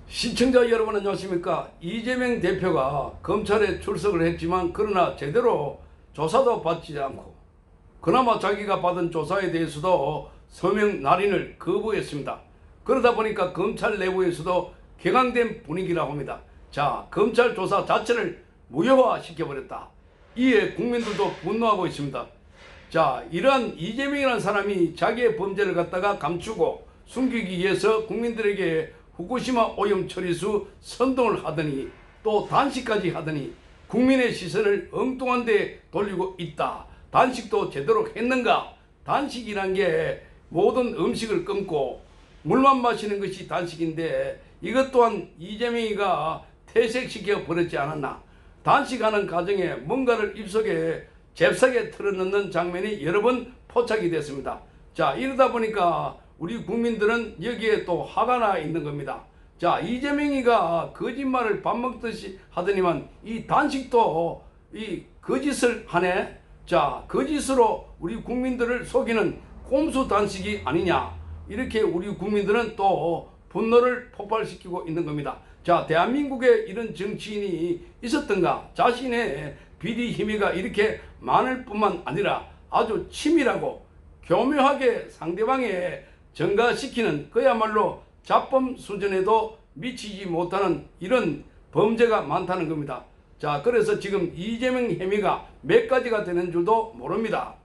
시청자 여러분 안녕하십니까. 이재명 대표가 검찰에 출석을 했지만 그러나 제대로 조사도 받지 않고 그나마 자기가 받은 조사에 대해서도 서명 날인을 거부했습니다. 그러다 보니까 검찰 내부에서도 격앙된 분위기라고 합니다. 자, 검찰 조사 자체를 무효화 시켜버렸다. 이에 국민들도 분노하고 있습니다. 자, 이러한 이재명이라는 사람이 자기의 범죄를 갖다가 감추고 숨기기 위해서 국민들에게 후쿠시마 오염 처리수 선동을 하더니 또 단식까지 하더니 국민의 시선을 엉뚱한 데 돌리고 있다. 단식도 제대로 했는가? 단식이란 게 모든 음식을 끊고 물만 마시는 것이 단식인데 이것 또한 이재명이가 퇴색시켜 버렸지 않았나? 단식하는 과정에 뭔가를 입속에 잽싸게 틀어넣는 장면이 여러 번 포착이 됐습니다. 자, 이러다 보니까 우리 국민들은 여기에 또 화가 나 있는 겁니다. 자, 이재명이가 거짓말을 밥 먹듯이 하더니만 이 단식도 이 거짓을 하네. 자, 거짓으로 우리 국민들을 속이는 꼼수 단식이 아니냐, 이렇게 우리 국민들은 또 분노를 폭발시키고 있는 겁니다. 자, 대한민국에 이런 정치인이 있었던가? 자신의 비리 혐의가 이렇게 많을 뿐만 아니라 아주 치밀하고 교묘하게 상대방의 전가시키는 그야말로 자범 수준에도 미치지 못하는 이런 범죄가 많다는 겁니다. 자, 그래서 지금 이재명 혐의가 몇 가지가 되는 줄도 모릅니다.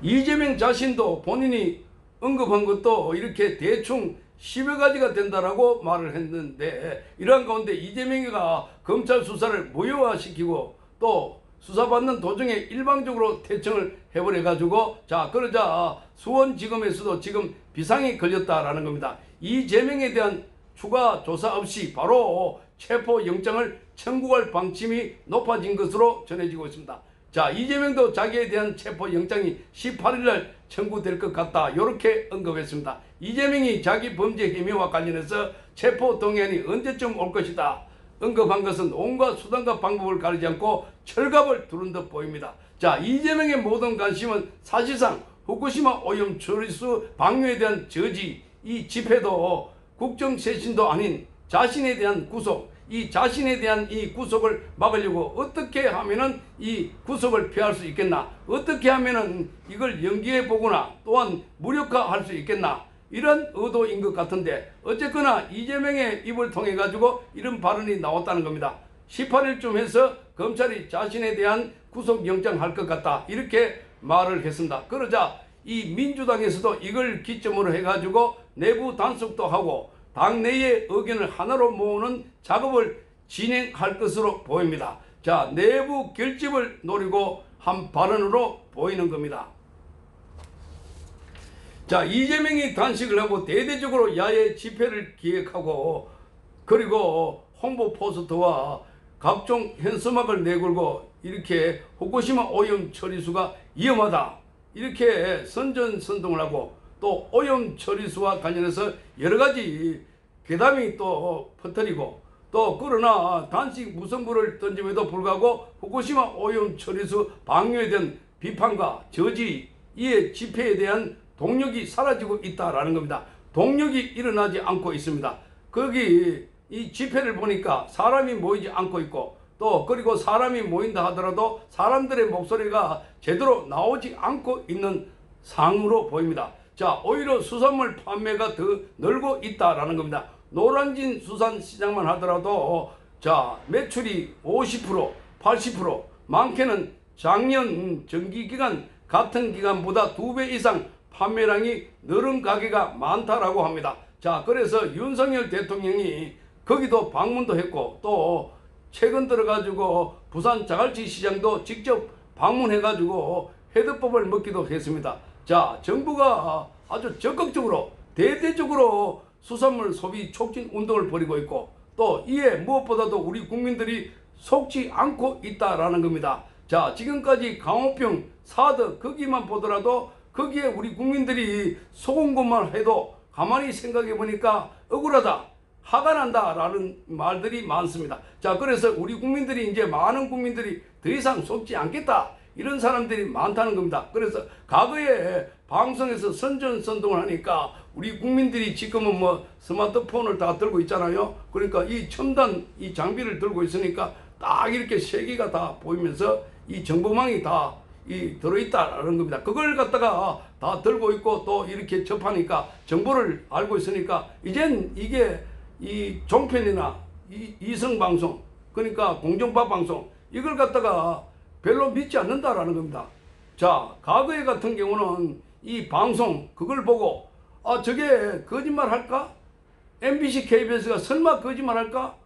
이재명 자신도 본인이 언급한 것도 이렇게 대충 10여 가지가 된다라고 말을 했는데, 이러한 가운데 이재명이가 검찰 수사를 무효화시키고 또 수사받는 도중에 일방적으로 퇴청을 해버려 가지고, 자, 그러자 수원지검에서도 지금 비상이 걸렸다라는 겁니다. 이재명에 대한 추가 조사 없이 바로 체포영장을 청구할 방침이 높아진 것으로 전해지고 있습니다. 자, 이재명도 자기에 대한 체포영장이 18일날 청구될 것 같다, 이렇게 언급했습니다. 이재명이 자기 범죄 혐의와 관련해서 체포 동의안이 언제쯤 올 것이다 언급한 것은 온갖 수단과 방법을 가리지 않고 철갑을 두른 듯 보입니다. 자, 이재명의 모든 관심은 사실상 후쿠시마 오염 처리수 방류에 대한 저지, 이 집회도 국정쇄신도 아닌 자신에 대한 구속, 이 자신에 대한 이 구속을 막으려고 어떻게 하면은 이 구속을 피할 수 있겠나, 어떻게 하면은 이걸 연기해 보거나 또한 무력화할 수 있겠나, 이런 의도인 것 같은데, 어쨌거나 이재명의 입을 통해 가지고 이런 발언이 나왔다는 겁니다. 18일쯤 해서 검찰이 자신에 대한 구속영장 할 것 같다, 이렇게 말을 했습니다. 그러자 이 민주당에서도 이걸 기점으로 해 가지고 내부 단속도 하고 당내의 의견을 하나로 모으는 작업을 진행할 것으로 보입니다. 자, 내부 결집을 노리고 한 발언으로 보이는 겁니다. 자, 이재명이 단식을 하고 대대적으로 야외 집회를 기획하고 그리고 홍보 포스터와 각종 현수막을 내걸고 이렇게 후쿠시마 오염 처리수가 위험하다, 이렇게 선전선동을 하고 또 오염 처리수와 관련해서 여러 가지 괴담이 또 퍼뜨리고, 또 그러나 단식 무성부를 던짐에도 불구하고 후쿠시마 오염 처리수 방류에 대한 비판과 저지, 이에 집회에 대한 동력이 사라지고 있다라는 겁니다. 동력이 일어나지 않고 있습니다. 거기 이 집회를 보니까 사람이 모이지 않고 있고, 또 그리고 사람이 모인다 하더라도 사람들의 목소리가 제대로 나오지 않고 있는 상으로 보입니다. 자, 오히려 수산물 판매가 더 늘고 있다라는 겁니다. 노량진 수산시장만 하더라도 자, 매출이 50%, 80%, 많게는 작년 정기기간 같은 기간보다 2배 이상 판매량이 늘은 가게가 많다라고 합니다. 자, 그래서 윤석열 대통령이 거기도 방문도 했고 또 최근 들어가지고 부산 자갈치 시장도 직접 방문해가지고 회덮밥을 먹기도 했습니다. 자, 정부가 아주 적극적으로 대대적으로 수산물 소비 촉진 운동을 벌이고 있고 또 이에 무엇보다도 우리 국민들이 속지 않고 있다라는 겁니다. 자, 지금까지 강호평, 사드 거기만 보더라도 거기에 우리 국민들이 속은 것만 해도 가만히 생각해 보니까 억울하다, 화가 난다 라는 말들이 많습니다. 자, 그래서 우리 국민들이 이제 많은 국민들이 더 이상 속지 않겠다, 이런 사람들이 많다는 겁니다. 그래서 과거에 방송에서 선전선동을 하니까 우리 국민들이 지금은 뭐 스마트폰을 다 들고 있잖아요. 그러니까 이 첨단 이 장비를 들고 있으니까 딱 이렇게 세 개가 다 보이면서 이 정보망이 다 들어있다라는 겁니다. 그걸 갖다가 다 들고 있고 또 이렇게 접하니까 정보를 알고 있으니까 이젠 이게 이 종편이나 이성방송 그러니까 공정파 방송 이걸 갖다가 별로 믿지 않는다라는 겁니다. 자, 과거에 같은 경우는 이 방송 그걸 보고 아 저게 거짓말 할까? MBC, KBS가 설마 거짓말 할까?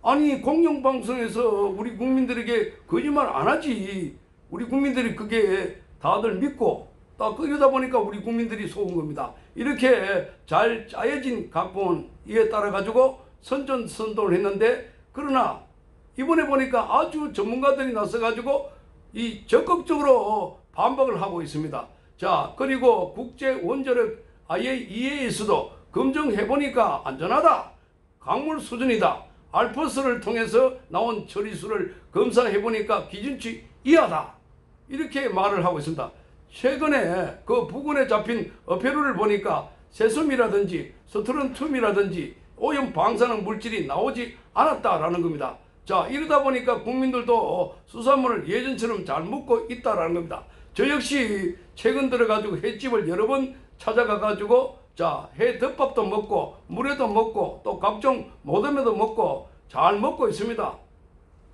아니 공영방송에서 우리 국민들에게 거짓말 안 하지. 우리 국민들이 그게 다들 믿고 딱 그러다 보니까 우리 국민들이 속은 겁니다. 이렇게 잘 짜여진 각본에 따라 가지고 선전선동을 했는데 그러나 이번에 보니까 아주 전문가들이 나서 가지고 이 적극적으로 반박을 하고 있습니다. 자, 그리고 국제 원자력 IAEA에서도 검증해 보니까 안전하다. 강물 수준이다. 알프스를 통해서 나온 처리수를 검사해 보니까 기준치 이하다. 이렇게 말을 하고 있습니다. 최근에 그 부근에 잡힌 어패류를 보니까 세슘이라든지 스트론튬이라든지 오염 방사능 물질이 나오지 않았다라는 겁니다. 자, 이러다 보니까 국민들도 수산물을 예전처럼 잘 먹고 있다라는 겁니다. 저 역시 최근 들어가지고 횟집을 여러 번 찾아가가지고 자, 해 덮밥도 먹고 물회도 먹고 또 각종 모듬회도 먹고 잘 먹고 있습니다.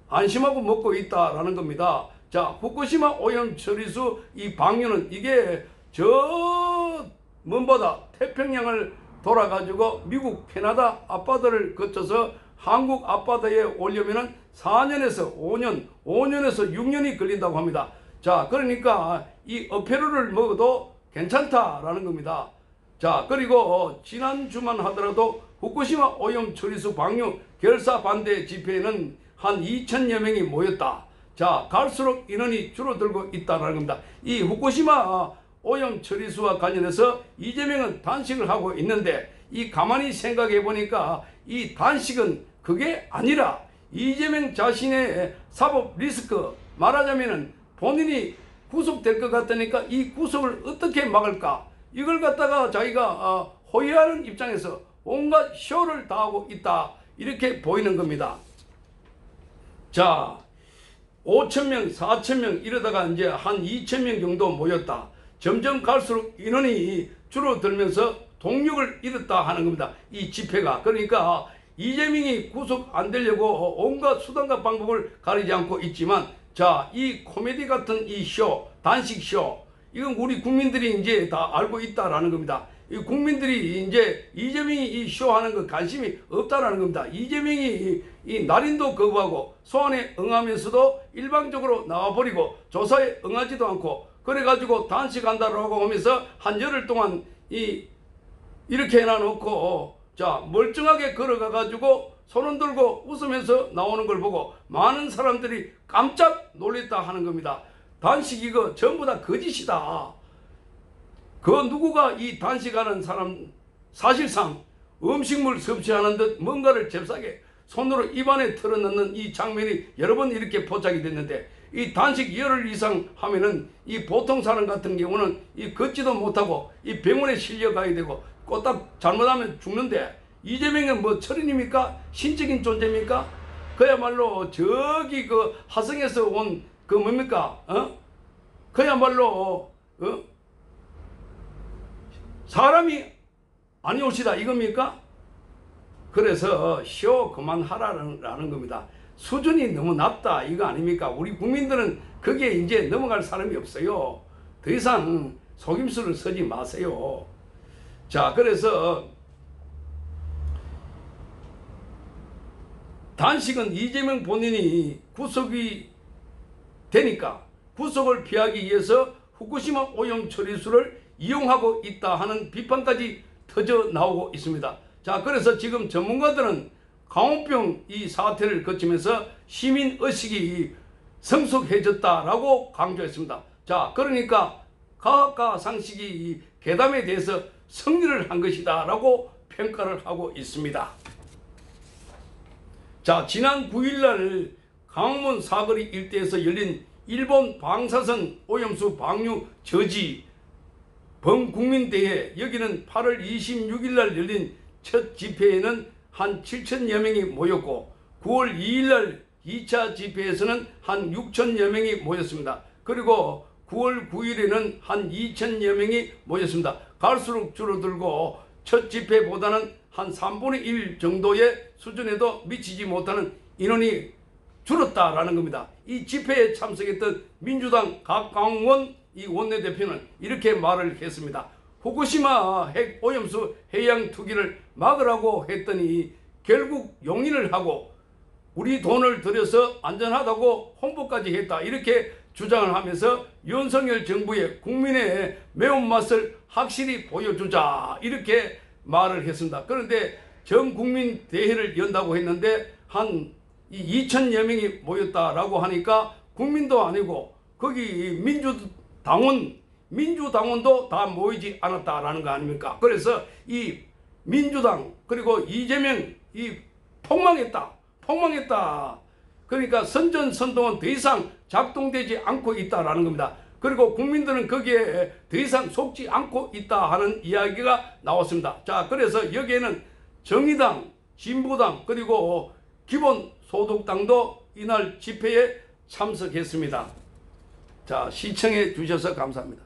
안심하고 먹고 있다라는 겁니다. 자, 후쿠시마 오염 처리수 이 방류는 이게 저 먼바다 태평양을 돌아가지고 미국, 캐나다 앞바다를 거쳐서 한국 앞바다에 오려면은 4년에서 5년, 5년에서 6년이 걸린다고 합니다. 자, 그러니까 이 어패류를 먹어도 괜찮다라는 겁니다. 자, 그리고 지난주만 하더라도 후쿠시마 오염 처리수 방류 결사 반대 집회에는 한 2천여 명이 모였다. 자, 갈수록 인원이 줄어들고 있다는 겁니다. 이 후쿠시마 오염 처리수와 관련해서 이재명은 단식을 하고 있는데 이 가만히 생각해 보니까 이 단식은 그게 아니라 이재명 자신의 사법 리스크 말하자면은 본인이 구속될 것 같으니까 이 구속을 어떻게 막을까 이걸 갖다가 자기가 호위하는 입장에서 온갖 쇼를 다 하고 있다 이렇게 보이는 겁니다. 자, 5,000명, 4,000명 이러다가 이제 한 2,000명 정도 모였다. 점점 갈수록 인원이 줄어들면서 동력을 잃었다 하는 겁니다. 이 집회가. 그러니까 이재명이 구속 안 되려고 온갖 수단과 방법을 가리지 않고 있지만 자, 이 코미디 같은 이 쇼, 단식 쇼 이건 우리 국민들이 이제 다 알고 있다라는 겁니다. 이 국민들이 이제 이재명이 이 쇼하는 거 관심이 없다라는 겁니다. 이재명이 이 날인도 거부하고 소환에 응하면서도 일방적으로 나와버리고 조사에 응하지도 않고 그래가지고 단식한다라고 하면서 한 열흘 동안 이렇게 해놔놓고 자 멀쩡하게 걸어가가지고 손을 들고 웃으면서 나오는 걸 보고 많은 사람들이 깜짝 놀랬다 하는 겁니다. 단식 이거 전부 다 거짓이다. 그 누구가 이 단식하는 사람 사실상 음식물 섭취하는 듯 뭔가를 잽싸게 손으로 입안에 털어넣는 이 장면이 여러 번 이렇게 포착이 됐는데 이 단식 열흘 이상 하면은 이 보통 사람 같은 경우는 이 걷지도 못하고 이 병원에 실려가야 되고 꼬딱 잘못하면 죽는데 이재명은 뭐 철인입니까? 신적인 존재입니까? 그야말로 저기 그 하성에서 온 그 뭡니까? 그야말로 사람이 아니오시다 이겁니까? 그래서 쇼 그만하라는 겁니다. 수준이 너무 낮다 이거 아닙니까? 우리 국민들은 거기에 이제 넘어갈 사람이 없어요. 더 이상 속임수를 쓰지 마세요. 자, 그래서 단식은 이재명 본인이 구속이 되니까 구속을 피하기 위해서 후쿠시마 오염 처리수를 이용하고 있다 하는 비판까지 터져 나오고 있습니다. 자, 그래서 지금 전문가들은 광우병 이 사태를 거치면서 시민의식이 성숙해졌다라고 강조했습니다. 자, 그러니까 과학과 상식이 괴담에 대해서 승리를 한 것이다 라고 평가를 하고 있습니다. 자, 지난 9일날 강원 사거리 일대에서 열린 일본 방사선 오염수 방류 저지 범국민대회, 여기는 8월 26일 날 열린 첫 집회에는 한 7천여 명이 모였고 9월 2일 날 2차 집회에서는 한 6천여 명이 모였습니다. 그리고 9월 9일에는 한 2천여 명이 모였습니다. 갈수록 줄어들고 첫 집회보다는 한 3분의 1 정도의 수준에도 미치지 못하는 인원이 줄었다라는 겁니다. 이 집회에 참석했던 민주당 박광원 이 원내대표는 이렇게 말을 했습니다. 후쿠시마 핵 오염수 해양 투기를 막으라고 했더니 결국 용인을 하고 우리 돈을 들여서 안전하다고 홍보까지 했다, 이렇게 주장을 하면서 윤석열 정부의 국민의 매운맛을 확실히 보여주자, 이렇게 말을 했습니다. 그런데 전 국민 대회를 연다고 했는데 한 2천여 명이 모였다라고 하니까 국민도 아니고 거기 민주당원도 다 모이지 않았다라는 거 아닙니까? 그래서 이 민주당 그리고 이재명 이 폭망했다. 그러니까 선전선동은 더 이상 작동되지 않고 있다라는 겁니다. 그리고 국민들은 거기에 더 이상 속지 않고 있다 하는 이야기가 나왔습니다. 자, 그래서 여기에는 정의당, 진보당 그리고 기본소득당도 이날 집회에 참석했습니다. 자, 시청해 주셔서 감사합니다.